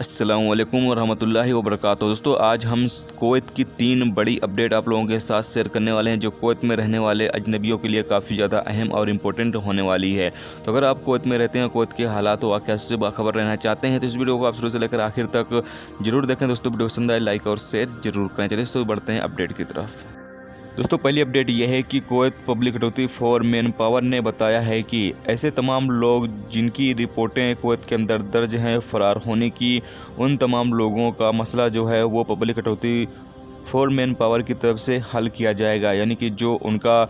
अस्सलामु अलैकुम वरहमतुल्लाहि वबरकातुहू। दोस्तों, आज हम कुवैत की 3 बड़ी अपडेट आप लोगों के साथ शेयर करने वाले हैं जो कुवैत में रहने वाले अजनबियों के लिए काफ़ी ज़्यादा अहम और इम्पोर्टेंट होने वाली है। तो अगर आप कुवैत में रहते हैं, कुवैत के हालात वाक़या से बाखबर रहना चाहते हैं तो इस वीडियो को आप शुरू से लेकर आखिर तक जरूर देखें। दोस्तों, वीडियो पसंद आए लाइक और शेयर जरूर करें। चलिए दोस्तों बढ़ते हैं अपडेट की तरफ। दोस्तों, पहली अपडेट यह है कि Kuwait public authority for man power ने बताया है कि ऐसे तमाम लोग जिनकी रिपोर्टें कुवैत के अंदर दर्ज हैं फरार होने की, उन तमाम लोगों का मसला जो है वो public authority for man power की तरफ से हल किया जाएगा। यानी कि जो उनका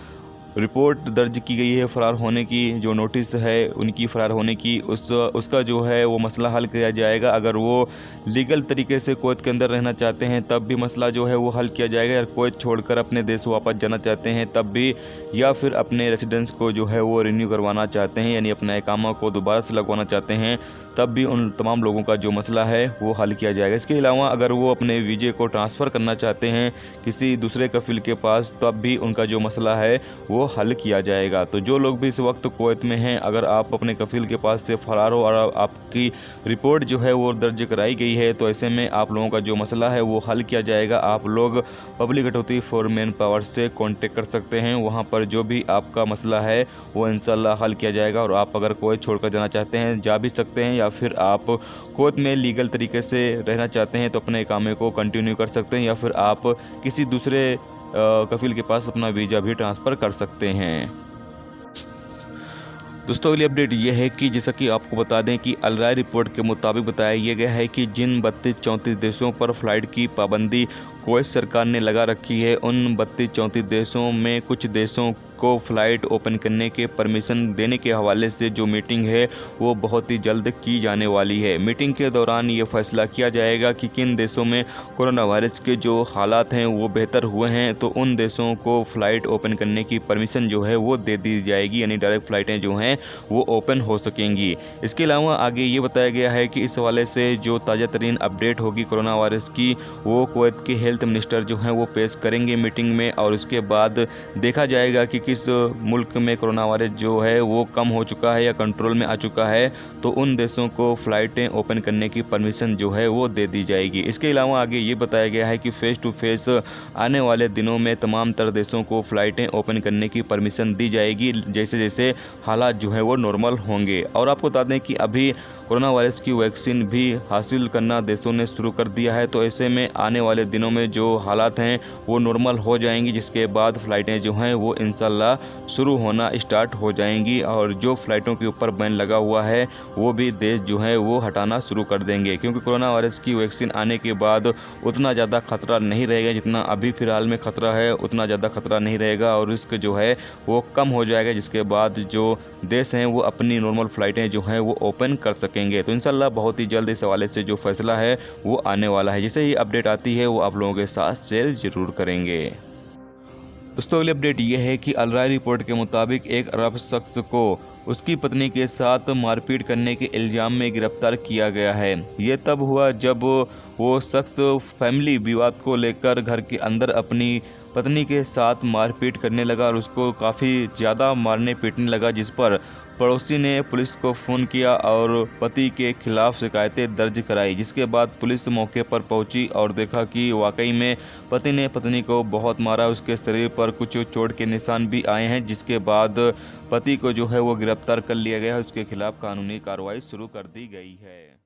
रिपोर्ट दर्ज की गई है फरार होने की, जो नोटिस है उनकी फ़रार होने की, उसका जो है वो मसला हल किया जाएगा। अगर वो लीगल तरीके से कुवैत के अंदर रहना चाहते हैं तब भी मसला जो है वो हल किया जाएगा। या कुवैत छोड़कर अपने देश वापस जाना चाहते हैं तब भी, या फिर अपने रेसिडेंस को जो है वो रिन्यू करवाना चाहते हैं यानी अपना इकामा को दोबारा से लगवाना चाहते हैं, तब भी उन तमाम लोगों का जो मसला है वो हल किया जाएगा। इसके अलावा अगर वो अपने वीज़े को ट्रांसफ़र करना चाहते हैं किसी दूसरे कफिल के पास, तब भी उनका जो मसला है वो हल किया जाएगा। तो जो लोग भी इस वक्त कुवैत में हैं, अगर आप अपने कफिल के पास से फरार हो और आपकी रिपोर्ट जो है वो दर्ज कराई गई है, तो ऐसे में आप लोगों का जो मसला है वो हल किया जाएगा। आप लोग public authority for man power से कांटेक्ट कर सकते हैं। वहाँ पर जो भी आपका मसला है वो इंशाल्लाह हल किया जाएगा। और आप अगर कुवैत छोड़कर जाना चाहते हैं जा भी सकते हैं, या फिर आप कुवैत में लीगल तरीके से रहना चाहते हैं तो अपने इकामे को कंटिन्यू कर सकते हैं, या फिर आप किसी दूसरे कफिल के पास अपना वीज़ा भी ट्रांसफ़र कर सकते हैं। दोस्तों, अगली अपडेट यह है कि जैसा कि आपको बता दें कि अल राय रिपोर्ट के मुताबिक बताया गया है कि जिन 32-34 देशों पर फ़्लाइट की पाबंदी कुवैत सरकार ने लगा रखी है, उन 32-34 देशों में कुछ देशों को फ़्लाइट ओपन करने के परमिशन देने के हवाले से जो मीटिंग है वो बहुत ही जल्द की जाने वाली है। मीटिंग के दौरान ये फैसला किया जाएगा कि किन देशों में कोरोना वायरस के जो हालात हैं वो बेहतर हुए हैं, तो उन देशों को फ़्लाइट ओपन करने की परमिशन जो है वो दे दी जाएगी, यानी डायरेक्ट फ़्लाइटें जो हैं वो ओपन हो सकेंगी। इसके अलावा आगे ये बताया गया है कि इस हवाले से जो ताज़ा तरीन अपडेट होगी कोरोना वायरस की, वो कुवैत के हेल्थ मिनिस्टर जो हैं वो पेश करेंगे मीटिंग में, और उसके बाद देखा जाएगा कि किस मुल्क में कोरोना वायरस जो है वो कम हो चुका है या कंट्रोल में आ चुका है, तो उन देशों को फ़्लाइटें ओपन करने की परमिशन जो है वो दे दी जाएगी। इसके अलावा आगे ये बताया गया है कि फ़ेस टू फेस आने वाले दिनों में तमाम तर देशों को फ़्लाइटें ओपन करने की परमिशन दी जाएगी जैसे जैसे हालात जो है वो नॉर्मल होंगे। और आपको बता दें कि अभी कोरोना वायरस की वैक्सीन भी हासिल करना देशों ने शुरू कर दिया है, तो ऐसे में आने वाले दिनों में जो हालात हैं वो नॉर्मल हो जाएंगी, जिसके बाद फ़्लाइटें जो हैं वो इंशाल्लाह शुरू होना स्टार्ट हो जाएंगी। और जो फ़्लाइटों के ऊपर बैन लगा हुआ है वो भी देश जो है वो हटाना शुरू कर देंगे, क्योंकि कोरोना वायरस की वैक्सीन आने के बाद उतना ज़्यादा ख़तरा नहीं रहेगा जितना अभी फ़िलहाल में ख़तरा है, उतना ज़्यादा ख़तरा नहीं रहेगा और रिस्क जो है वो कम हो जाएगा, जिसके बाद जो देश हैं वो अपनी नॉर्मल फ़्लाइटें जो हैं वो ओपन कर सकेंगे। तो इंशाल्लाह बहुत ही जल्द इस हवाले से जो फैसला है वो आने वाला है। जैसे ही अपडेट आती है वो आप लोगों के साथ शेयर ज़रूर करेंगे। दोस्तों, अगली अपडेट ये है कि अल राय रिपोर्ट के मुताबिक एक अरब शख्स को उसकी पत्नी के साथ मारपीट करने के इल्ज़ाम में गिरफ्तार किया गया है। ये तब हुआ जब वो शख्स फैमिली विवाद को लेकर घर के अंदर अपनी पत्नी के साथ मारपीट करने लगा और उसको काफ़ी ज़्यादा मारने पीटने लगा, जिस पर पड़ोसी ने पुलिस को फ़ोन किया और पति के खिलाफ़ शिकायतें दर्ज कराई। जिसके बाद पुलिस मौके पर पहुंची और देखा कि वाकई में पति ने पत्नी को बहुत मारा, उसके शरीर पर कुछ चोट के निशान भी आए हैं। जिसके बाद पति को जो है वो गिरफ्तार कर लिया गया है, उसके खिलाफ़ कानूनी कार्रवाई शुरू कर दी गई है।